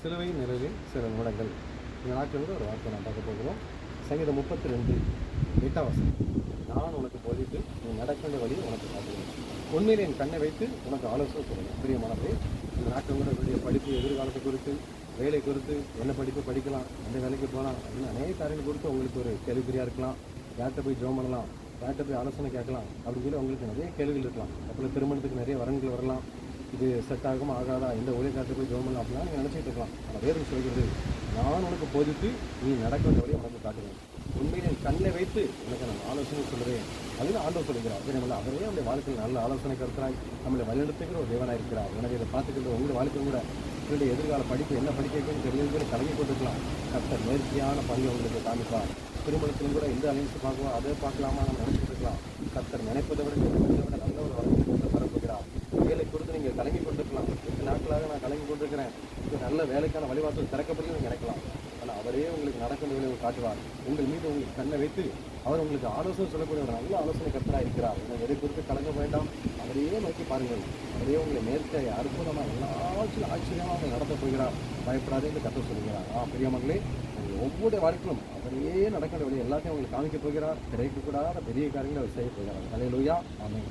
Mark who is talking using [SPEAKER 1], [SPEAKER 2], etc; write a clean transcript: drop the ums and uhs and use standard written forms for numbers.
[SPEAKER 1] சிலுவை நிழலில் சில நிமிடங்கள் இந்த நாட்கள் ஒரு வார்த்தை நான் பார்க்க போகிறோம். சங்கீதம் 32 8ஆம் வசனம். நான் உனக்கு போதித்து நீ நடக்கின்ற வழி உனக்கு காட்டுவேன், உண்மையில் என் கண்ணை வைத்து உனக்கு ஆலோசனை சொல்லுவேன். பிரியமானவரே, இந்த நாட்கள் கூட படிப்பு, எதிர்காலத்தை குறித்து, வேலை குறித்து, என்ன படிப்பு படிக்கலாம், எந்த வேலைக்கு போகலாம் அப்படின்னு அநேக காரியங்கள் குறித்து உங்களுக்கு ஒரு கேள்விக்குறியாக இருக்கலாம். யார்கிட்ட போய் ஜோம் பண்ணலாம், யார்கிட்ட போய் ஆலோசனை கேட்கலாம் அப்படின்னு சொல்லி உங்களுக்கு நிறைய கேள்விகள் இருக்கலாம். அப்புறம் திருமணத்துக்கு நிறைய வரன்கள் வரலாம். இது செட் ஆகுமா ஆகாதா, இந்த ஊழியக்காரத்தை போய் ஜோம் பண்ணலாம் அப்படின்னா நீங்கள் நினச்சிட்டு இருக்கலாம். ஆனால் வேறு சொல்கிறது, நான் உனக்கு போதித்து நீ நடக்க வேண்டிய வழியை உனக்கு காட்டுவேன், உண்மையை என் கண்ணை வைத்து உனக்கு நான் ஆலோசனை சொல்லுவேன் அப்படின்னு ஆண்டவர் சொல்கிறார். அப்படி நம்மளை அவரே நம்முடைய வாழ்க்கையில் நல்ல ஆலோசனை கருத்தாய் நம்மளை வழிநடத்துகிற ஒரு தேவனாக இருக்கிறார். எனவே இதை பார்த்துக்கிட்டு உங்களுடைய வாழ்க்கை கூட உங்களுடைய எதிர்கால படிப்பு என்ன படிக்க வைக்கணும்னு தெரிஞ்சு கலங்கி கொண்டிருக்கலாம். கர்த்தர் நேர்த்தியான பணியை உங்களுக்கு காமிப்பார். திருமணத்திலும் கூட எந்த அலைன்ஸ் பார்க்குவோம் அதை பார்க்கலாமா நம்ம நினைச்சிட்டு இருக்கலாம். கர்த்தர் நினைப்பதை விட நல்ல ஒரு வளர்ச்சி கொண்டு வரப்போகிறார். வேலை குறித்து நீங்கள் கலங்கி கொண்டிருக்கலாம். 8 நாட்களாக நான் கலங்கி கொண்டிருக்கிறேன், நல்ல வேலைக்கான வழிவாசல் திறக்கப்பட்டு நீங்கள் நினைக்கலாம். ஆனால் அவரே உங்களுக்கு நடக்கும் வேலையை காட்டுவார். உங்கள் மீது உங்களுக்கு கண்ணை வைத்து அவர் உங்களுக்கு ஆலோசனை சொல்லக்கூடிய ஒரு நல்ல ஆலோசனை கர்த்தராக இருக்கிறார். நீங்கள் எதை குறித்து கலங்க வேண்டாம், அவரையே நோக்கி பாருங்கள். அவரே உங்களை நேர்த்தியாக அற்புதமாக எல்லாச்சும் ஆச்சரியமாக அவங்க நடத்த போகிறார். பயப்படாதே என்று கர்த்தர் சொல்கிறார். பிரியமங்களே, ஒவ்வொரு வாழ்க்கையிலும் அவரையே நடக்கிற வழி எல்லாத்தையும் உங்களுக்கு காமிக்க போகிறார். கிடைக்கக்கூடாத பெரிய காரியங்களை அவர் செய்ய போகிறார். அல்லேலூயா, ஆமென்.